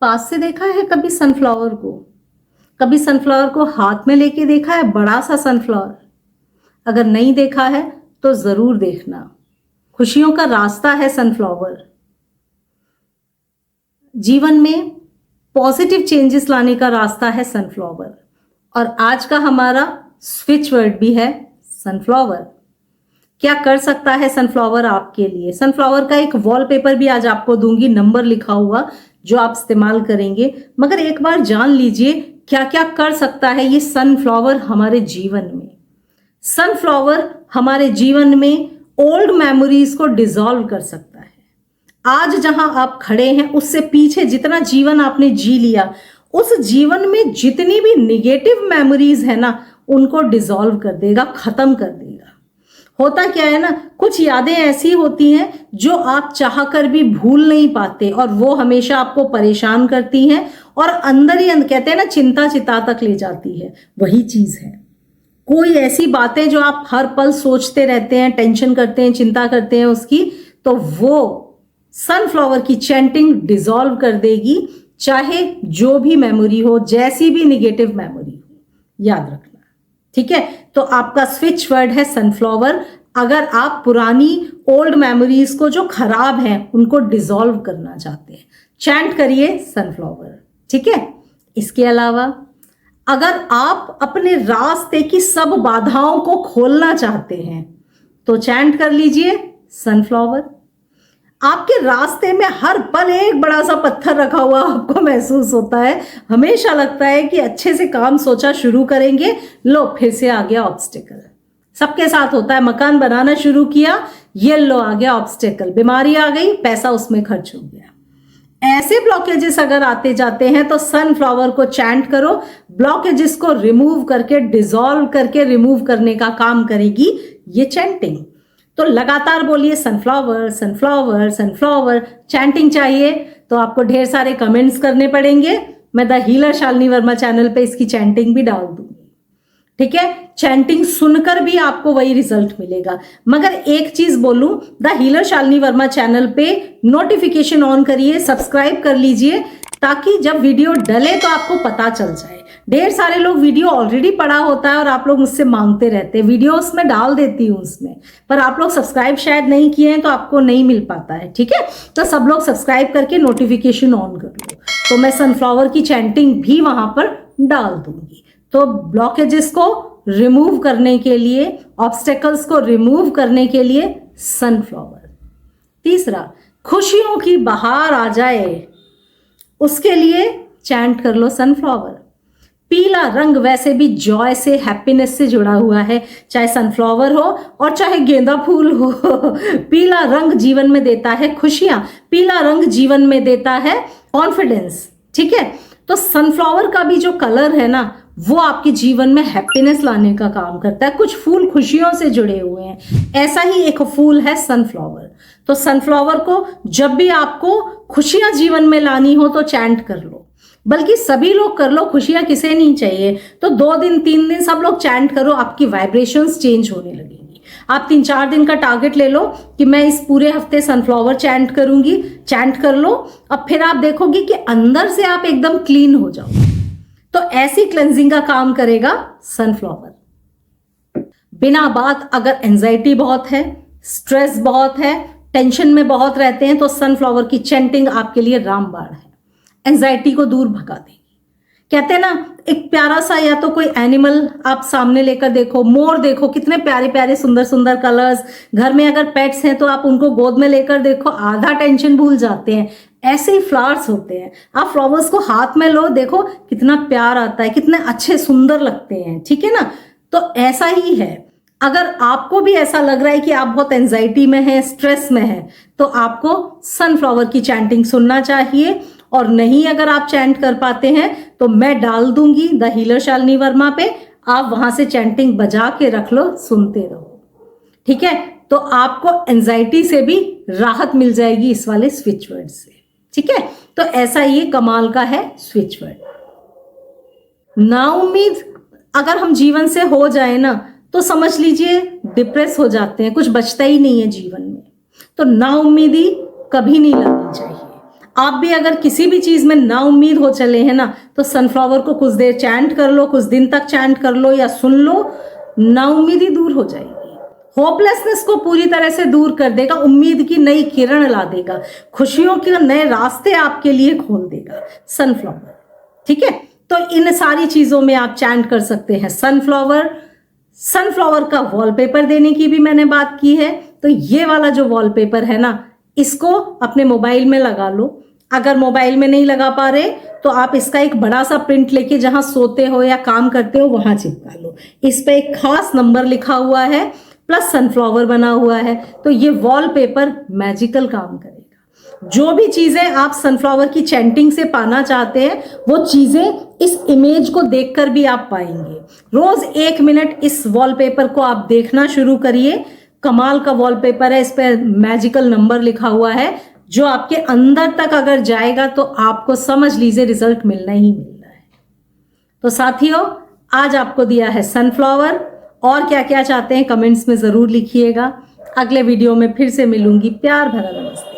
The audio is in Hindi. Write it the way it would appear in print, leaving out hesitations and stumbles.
पास से देखा है कभी सनफ्लावर को? कभी सनफ्लावर को हाथ में लेके देखा है, बड़ा सा सनफ्लावर? अगर नहीं देखा है तो जरूर देखना। खुशियों का रास्ता है सनफ्लावर। जीवन में पॉजिटिव चेंजेस लाने का रास्ता है सनफ्लावर। और आज का हमारा स्विच वर्ड भी है सनफ्लावर। क्या कर सकता है सनफ्लावर आपके लिए? सनफ्लावर का एक वॉलपेपर भी आज आपको दूंगी, नंबर लिखा हुआ, जो आप इस्तेमाल करेंगे। मगर एक बार जान लीजिए क्या क्या कर सकता है ये सनफ्लावर हमारे जीवन में। सनफ्लावर हमारे जीवन में ओल्ड मेमोरीज को डिसॉल्व कर सकता है। आज जहां आप खड़े हैं उससे पीछे जितना जीवन आपने जी लिया, उस जीवन में जितनी भी निगेटिव मेमोरीज है ना, उनको डिसॉल्व कर देगा, खत्म कर देगा। होता क्या है ना, कुछ यादें ऐसी होती हैं जो आप चाहकर भी भूल नहीं पाते और वो हमेशा आपको परेशान करती हैं और अंदर ही अंदर, कहते हैं ना, चिंता चिता तक ले जाती है। वही चीज है। कोई ऐसी बातें जो आप हर पल सोचते रहते हैं, टेंशन करते हैं, चिंता करते हैं उसकी, तो वो सनफ्लावर की चैंटिंग डिसॉल्व कर देगी, चाहे जो भी मेमोरी हो, जैसी भी निगेटिव मेमोरी हो। याद रखना, ठीक है? तो आपका स्विच वर्ड है सनफ्लावर। अगर आप पुरानी ओल्ड मेमोरीज को जो खराब हैं उनको डिसॉल्व करना चाहते हैं, चैंट करिए सनफ्लावर, ठीक है? इसके अलावा अगर आप अपने रास्ते की सब बाधाओं को खोलना चाहते हैं तो चैंट कर लीजिए सनफ्लावर। आपके रास्ते में हर पल एक बड़ा सा पत्थर रखा हुआ आपको महसूस होता है, हमेशा लगता है कि अच्छे से काम सोचा शुरू करेंगे, लो फिर से आ गया ऑब्स्टिकल। सबके साथ होता है, मकान बनाना शुरू किया, ये लो आ गया ऑब्स्टिकल, बीमारी आ गई, पैसा उसमें खर्च हो गया। ऐसे ब्लॉकेजेस अगर आते जाते हैं तो सनफ्लावर को चैंट करो, ब्लॉकेजेस को रिमूव करके, डिसॉल्व करके रिमूव करने का काम करेगी ये चैंटिंग। तो लगातार बोलिए सनफ्लावर सनफ्लावर सनफ्लावर। चैंटिंग चाहिए तो आपको ढेर सारे कमेंट्स करने पड़ेंगे। मैं the healer Shalini Verma channel पे इसकी चैंटिंग भी डाल दूंगी, ठीक है? चैंटिंग सुनकर भी आपको वही रिजल्ट मिलेगा। मगर एक चीज बोलूं, the healer Shalini Verma channel पे नोटिफिकेशन ऑन करिए, सब्सक्राइब कर लीजिए, ताकि जब वीडियो डले तो आपको पता चल जाए। ढेर सारे लोग वीडियो ऑलरेडी पड़ा होता है और आप लोग मुझसे मांगते रहते हैं, वीडियो उसमें डाल देती हूँ उसमें, पर आप लोग सब्सक्राइब शायद नहीं किए हैं तो आपको नहीं मिल पाता है, ठीक है? तो सब लोग सब्सक्राइब करके नोटिफिकेशन ऑन कर लो, तो मैं सनफ्लावर की चैंटिंग भी वहां पर डाल दूंगी। तो ब्लॉकेजेस को रिमूव करने के लिए, ऑब्स्टेकल्स को रिमूव करने के लिए सनफ्लावर। तीसरा, खुशियों की बहार आ जाए, उसके लिए चैंट कर लो सनफ्लावर। पीला रंग वैसे भी जॉय से, हैप्पीनेस से जुड़ा हुआ है, चाहे सनफ्लावर हो और चाहे गेंदा फूल हो। पीला रंग जीवन में देता है खुशियां, पीला रंग जीवन में देता है कॉन्फिडेंस, ठीक है? तो सनफ्लावर का भी जो कलर है ना, वो आपके जीवन में हैप्पीनेस लाने का काम करता है। कुछ फूल खुशियों से जुड़े हुए हैं, ऐसा ही एक फूल है सनफ्लावर। तो सनफ्लावर को जब भी आपको खुशियां जीवन में लानी हो तो चैंट कर लो, बल्कि सभी लोग कर लो, खुशियां किसे नहीं चाहिए। तो 2 दिन 3 दिन सब लोग चैंट करो, आपकी वाइब्रेशंस चेंज होने लगेंगी। आप 3-4 दिन का टारगेट ले लो कि मैं इस पूरे हफ्ते सनफ्लावर चैंट करूंगी, चैंट कर लो। अब फिर आप देखोगे कि अंदर से आप एकदम क्लीन हो जाओ। तो ऐसी क्लेंजिंग का काम करेगा सनफ्लावर। बिना बात अगर एंजाइटी बहुत है, स्ट्रेस बहुत है, टेंशन में बहुत रहते हैं, तो सनफ्लावर की चैंटिंग आपके लिए रामबाण है, एंजाइटी को दूर भगा देगी। कहते हैं ना, एक प्यारा सा या तो कोई एनिमल आप सामने लेकर देखो, मोर देखो, कितने प्यारे प्यारे सुंदर सुंदर कलर्स। घर में अगर पेट्स हैं तो आप उनको गोद में लेकर देखो, आधा टेंशन भूल जाते हैं। ऐसे ही फ्लावर्स होते हैं, आप फ्लावर्स को हाथ में लो, देखो कितना प्यार आता है, कितने अच्छे सुंदर लगते हैं, ठीक है ना? तो ऐसा ही है, अगर आपको भी ऐसा लग रहा है कि आप बहुत एंजाइटी में हैं, स्ट्रेस में हैं, तो आपको सनफ्लावर की चैंटिंग सुनना चाहिए। और नहीं अगर आप चैंट कर पाते हैं तो मैं डाल दूंगी द हीलर शालिनी वर्मा पे, आप वहां से चैंटिंग बजा के रख लो, सुनते रहो, ठीक है? तो आपको एंजाइटी से भी राहत मिल जाएगी इस वाले स्विच वर्ड से, ठीक है? तो ऐसा ये कमाल का है स्विच वर्ड। नाउम्मीद अगर हम जीवन से हो जाए ना, तो समझ लीजिए डिप्रेस हो जाते हैं, कुछ बचता ही नहीं है जीवन में। तो नाउम्मीदी कभी नहीं लानी चाहिए। आप भी अगर किसी भी चीज में ना उम्मीद हो चले हैं ना, तो सनफ्लावर को कुछ देर चैंट कर लो, कुछ दिन तक चैंट कर लो या सुन लो, ना उम्मीदी दूर हो जाएगी। होपलेसनेस को पूरी तरह से दूर कर देगा, उम्मीद की नई किरण ला देगा, खुशियों के नए रास्ते आपके लिए खोल देगा सनफ्लावर। ठीक है, तो इन सारी चीजों में आप चैंट कर सकते हैं सनफ्लावर। सनफ्लावर का वॉलपेपर देने की भी मैंने बात की है, तो ये वाला जो वॉलपेपर है ना, इसको अपने मोबाइल में लगा लो। अगर मोबाइल में नहीं लगा पा रहे तो आप इसका एक बड़ा सा प्रिंट लेके जहां सोते हो या काम करते हो वहां चिपका लो। इस पे एक खास नंबर लिखा हुआ है, प्लस सनफ्लावर बना हुआ है, तो ये वॉलपेपर मैजिकल काम करेगा। जो भी चीजें आप सनफ्लावर की चैंटिंग से पाना चाहते हैं, वो चीजें इस इमेज को देखकर भी आप पाएंगे। रोज 1 मिनट इस वॉलपेपर को आप देखना शुरू करिए। कमाल का वॉलपेपर है, इस पे मैजिकल नंबर लिखा हुआ है, जो आपके अंदर तक अगर जाएगा तो आपको समझ लीजिए रिजल्ट मिलना ही मिलना है। तो साथियों, आज आपको दिया है सनफ्लावर। और क्या क्या चाहते हैं कमेंट्स में जरूर लिखिएगा। अगले वीडियो में फिर से मिलूंगी। प्यार भरा नमस्ते।